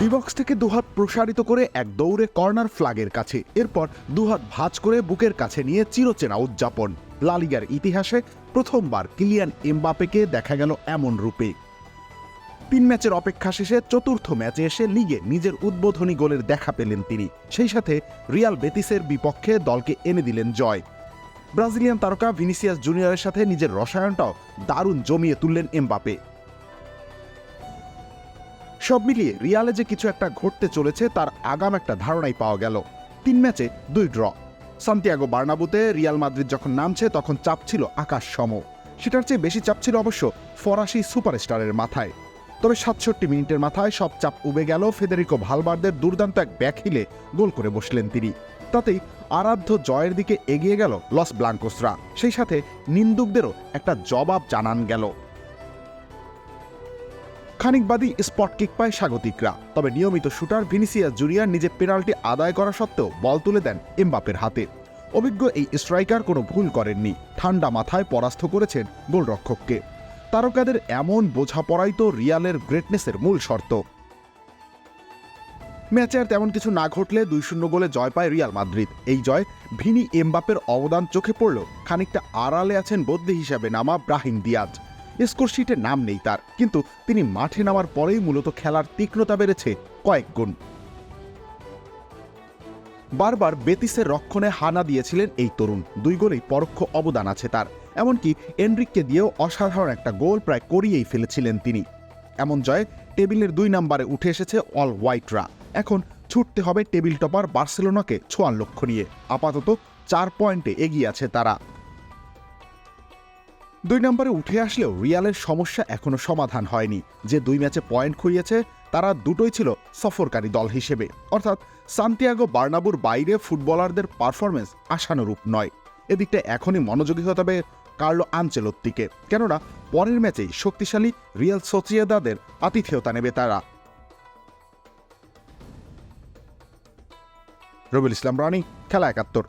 DBox থেকে দুহাত প্রসারিত করে এক দৌড়ে কর্নার ফ্ল্যাগের কাছে, এরপর দুহাত ভাঁজ করে বুকের কাছে নিয়ে চিরচেনা উদযাপন। লা লিগার ইতিহাসে প্রথমবার কিলিয়ান এমবাপেকে দেখা গেল এমন রূপে। 3 ম্যাচের অপেক্ষা শেষে চতুর্থ ম্যাচে এসে লিগে নিজের উদ্বোধনী গোলের দেখা পেলেন তিনি। সেই সাথে রিয়াল বেতিসের বিপক্ষে দলকে এনে দিলেন জয়। ব্রাজিলিয়ান তারকা ভিনিসিয়াস জুনিয়রের সাথে নিজের রসায়নটাও দারুণ জমিয়ে তুললেন এমবাপে। সব মিলিয়ে রিয়ালে যে কিছু একটা ঘটতে চলেছে তার আগাম একটা ধারণাই পাওয়া গেল। 3 ম্যাচে 2 ড্র। সান্তিয়াগো বার্নাবুতে রিয়াল মাদ্রিদ যখন নামছে তখন চাপ ছিল আকাশ সম। সেটার চেয়ে বেশি চাপ ছিল অবশ্য ফরাসি সুপারস্টারের মাথায়। তবে 67 মিনিটের মাথায় সব চাপ উবে গেল ফেদেরিকো ভালভার্দের দুর্দান্ত এক ব্যাকহিলে গোল করে বসলেন তিনি। তাতেই আরাধ্য জয়ের দিকে এগিয়ে গেল লস ব্লাঙ্কোসরা। সেই সাথে নিন্দুকদেরও একটা জবাব জানান গেল। খানিক বাদী স্পট কিক পায় স্বাগতিকরা, তবে নিয়মিত শুটার ভিনিসিয়াস জুনিয়র নিজে পেনাল্টি আদায় করা সত্ত্বেও বল তুলে দেন এমবাপের হাতে। অভিজ্ঞ এই স্ট্রাইকার কোনো ভুল করেননি, ঠান্ডা মাথায় পরাস্ত করেছেন গোলরক্ষককে। তারকাদের এমন বোঝাপড়াই তো রিয়ালের গ্রেটনেসের মূল শর্ত। ম্যাচে আর তেমন কিছু না ঘটলে 2-0 গোলে জয় পায় রিয়াল মাদ্রিদ। এই জয় ভিনি এমবাপের অবদান চোখে পড়লেও খানিকটা আড়ালে আছেন বদলি হিসাবে নামা ব্রাহিম দিয়াজ। স্কোরশিটে নাম নেই তার, কিন্তু তিনি মাঠে নামার পরেই মূলত খেলার তীক্ষ্ণতা বেড়েছে কয়েক গুণ। বারবার বেতিসের রক্ষণে হানা দিয়েছিলেন এই তরুণ। 2 গোলেই পরোক্ষ অবদান আছে তার। এমনকি এনরিককে দিয়েও অসাধারণ একটা গোল প্রায় করিয়েই ফেলেছিলেন তিনি। এমন জয়ে টেবিলের 2 নম্বরে উঠে এসেছে অল হোয়াইটরা। এখন ছুটতে হবে টেবিল টপার বার্সেলোনাকে ছোঁয়ার লক্ষ্য নিয়ে। আপাতত 4 পয়েন্টে এগিয়ে আছে তারা। 2 নম্বরে উঠে আসলেও রিয়ালের সমস্যা এখনো সমাধান হয়নি। যে 2 ম্যাচে পয়েন্ট খুইয়েছে তারা দুটোই ছিল সফরকারী দল হিসেবে, অর্থাৎ সান্তিয়াগো বার্নাবুর বাইরে ফুটবলারদের পারফরমেন্স আশানুরূপ নয়। এদিকটা এখনই মনোযোগী হতে হবে কার্লো আনচেলোত্তিকে, কেননা পরের ম্যাচেই শক্তিশালী রিয়াল সোসিয়েদাদের আতিথেয়তা নেবে তারা। রবিউল ইসলাম রানী, খেলা 71।